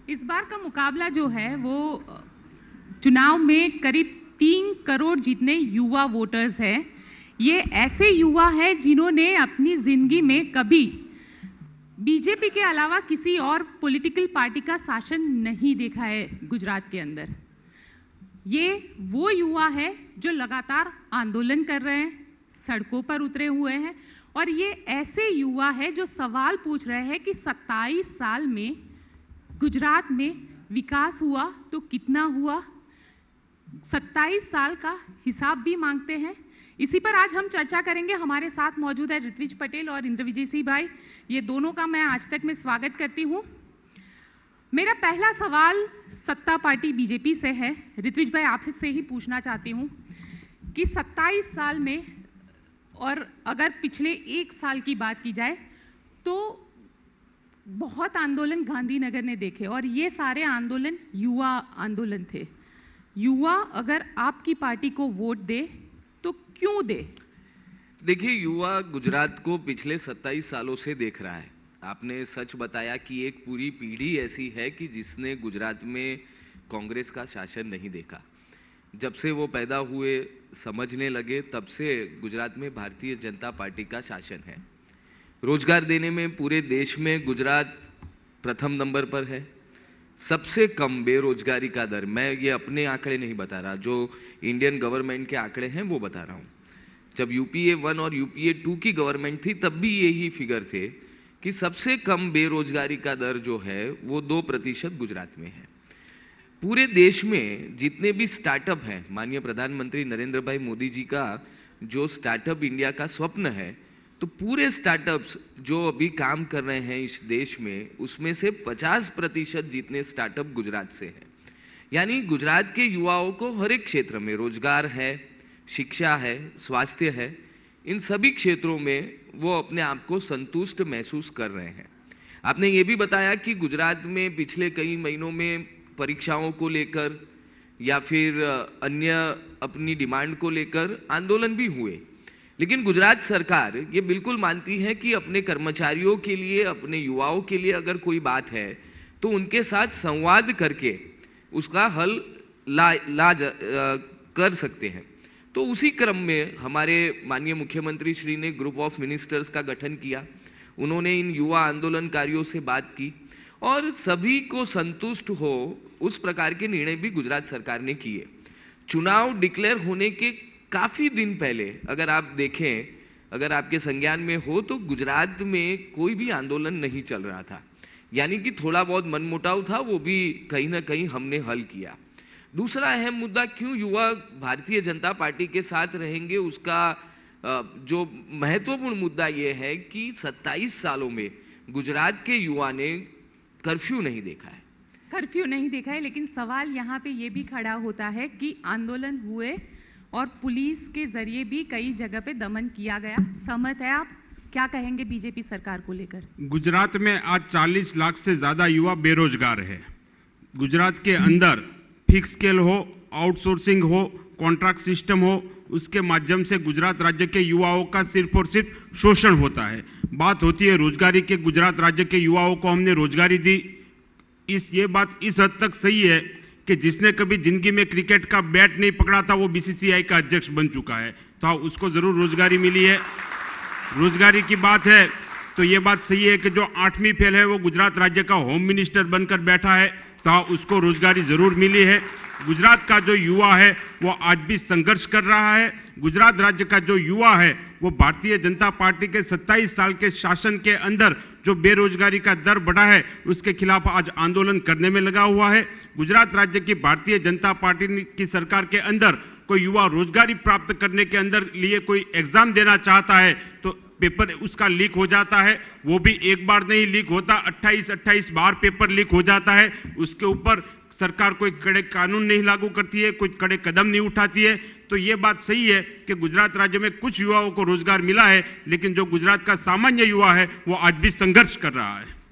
इस बार का मुकाबला जो है वो चुनाव में करीब 3 करोड़ जितने युवा वोटर्स हैं। ये ऐसे युवा हैं जिन्होंने अपनी जिंदगी में कभी बीजेपी के अलावा किसी और पॉलिटिकल पार्टी का शासन नहीं देखा है गुजरात के अंदर। ये वो युवा है जो लगातार आंदोलन कर रहे हैं, सड़कों पर उतरे हुए हैं, और ये ऐसे युवा है जो सवाल पूछ रहे हैं कि 27 साल में गुजरात में विकास हुआ तो कितना हुआ। 27 साल का हिसाब भी मांगते हैं। इसी पर आज हम चर्चा करेंगे। हमारे साथ मौजूद है ऋत्विज पटेल और इंद्रविजय सिंह भाई। ये दोनों का मैं आज तक में स्वागत करती हूं। मेरा पहला सवाल सत्ता पार्टी बीजेपी से है। ऋत्विज भाई, आपसे से ही पूछना चाहती हूं कि 27 साल में, और अगर पिछले 1 साल की बात की जाए तो बहुत आंदोलन गांधीनगर ने देखे, और ये सारे आंदोलन युवा आंदोलन थे। युवा अगर आपकी पार्टी को वोट दे तो क्यों दे? देखिए, युवा गुजरात को पिछले 27 सालों से देख रहा है। आपने सच बताया कि एक पूरी पीढ़ी ऐसी है कि जिसने गुजरात में कांग्रेस का शासन नहीं देखा। जब से वो पैदा हुए, समझने लगे, तब से गुजरात में भारतीय जनता पार्टी का शासन है। रोजगार देने में पूरे देश में गुजरात प्रथम नंबर पर है। सबसे कम बेरोजगारी का दर, मैं ये अपने आंकड़े नहीं बता रहा, जो इंडियन गवर्नमेंट के आंकड़े हैं वो बता रहा हूं। जब यूपीए 1 और यूपीए 2 की गवर्नमेंट थी तब भी यही फिगर थे कि सबसे कम बेरोजगारी का दर जो है वो 2% गुजरात में है। पूरे देश में जितने भी स्टार्टअप हैं, माननीय प्रधानमंत्री नरेंद्र भाई मोदी जी का जो स्टार्टअप इंडिया का स्वप्न है, तो पूरे स्टार्टअप्स जो अभी काम कर रहे हैं इस देश में, उसमें से 50% जितने स्टार्टअप गुजरात से हैं। यानी गुजरात के युवाओं को हर एक क्षेत्र में रोजगार है, शिक्षा है, स्वास्थ्य है, इन सभी क्षेत्रों में वो अपने आप को संतुष्ट महसूस कर रहे हैं। आपने ये भी बताया कि गुजरात में पिछले कई महीनों में परीक्षाओं को लेकर या फिर अन्य अपनी डिमांड को लेकर आंदोलन भी हुए, लेकिन गुजरात सरकार ये बिल्कुल मानती है कि अपने कर्मचारियों के लिए, अपने युवाओं के लिए अगर कोई बात है तो उनके साथ संवाद करके उसका हल कर सकते हैं। तो उसी क्रम में हमारे माननीय मुख्यमंत्री श्री ने ग्रुप ऑफ मिनिस्टर्स का गठन किया। उन्होंने इन युवा आंदोलनकारियों से बात की और सभी को संतुष्ट हो उस प्रकार के निर्णय भी गुजरात सरकार ने किए। चुनाव डिक्लेयर होने के काफी दिन पहले अगर आप देखें, अगर आपके संज्ञान में हो, तो गुजरात में कोई भी आंदोलन नहीं चल रहा था। यानी कि थोड़ा बहुत मनमुटाव था, वो भी कहीं ना कहीं हमने हल किया। दूसरा अहम मुद्दा, क्यों युवा भारतीय जनता पार्टी के साथ रहेंगे, उसका जो महत्वपूर्ण मुद्दा यह है कि 27 सालों में गुजरात के युवा ने कर्फ्यू नहीं देखा है। कर्फ्यू नहीं देखा है, लेकिन सवाल यहाँ पे ये भी खड़ा होता है कि आंदोलन हुए और पुलिस के जरिए भी कई जगह पे दमन किया गया। सहमत है आप? क्या कहेंगे बीजेपी सरकार को लेकर? गुजरात में आज 40 लाख से ज्यादा युवा बेरोजगार है। गुजरात के अंदर फिक्स स्केल हो, आउटसोर्सिंग हो, कॉन्ट्रैक्ट सिस्टम हो, उसके माध्यम से गुजरात राज्य के युवाओं का सिर्फ और सिर्फ शोषण होता है। बात होती है रोजगारी के, गुजरात राज्य के युवाओं को हमने रोजगारी दी। ये बात इस हद तक सही है कि जिसने कभी जिंदगी में क्रिकेट का बैट नहीं पकड़ा था वो बीसीसीआई का अध्यक्ष बन चुका है, तो उसको जरूर रोजगारी मिली है। रोजगारी की बात है तो ये बात सही है कि जो 8वीं फेल है वो गुजरात राज्य का होम मिनिस्टर बनकर बैठा है, तो उसको रोजगारी जरूर मिली है। गुजरात का जो युवा है वो आज भी संघर्ष कर रहा है। गुजरात राज्य का जो युवा है वो भारतीय जनता पार्टी के 27 साल के शासन के अंदर जो बेरोजगारी का दर बढ़ा है उसके खिलाफ आज आंदोलन करने में लगा हुआ है। गुजरात राज्य की भारतीय जनता पार्टी की सरकार के अंदर कोई युवा रोजगारी प्राप्त करने के अंदर लिए कोई एग्जाम देना चाहता है तो पेपर उसका लीक हो जाता है। वो भी एक बार नहीं लीक होता, 28 बार पेपर लीक हो जाता है। उसके ऊपर सरकार कोई कड़े कानून नहीं लागू करती है, कोई कड़े कदम नहीं उठाती है। तो ये बात सही है कि गुजरात राज्य में कुछ युवाओं को रोजगार मिला है, लेकिन जो गुजरात का सामान्य युवा है वो आज भी संघर्ष कर रहा है।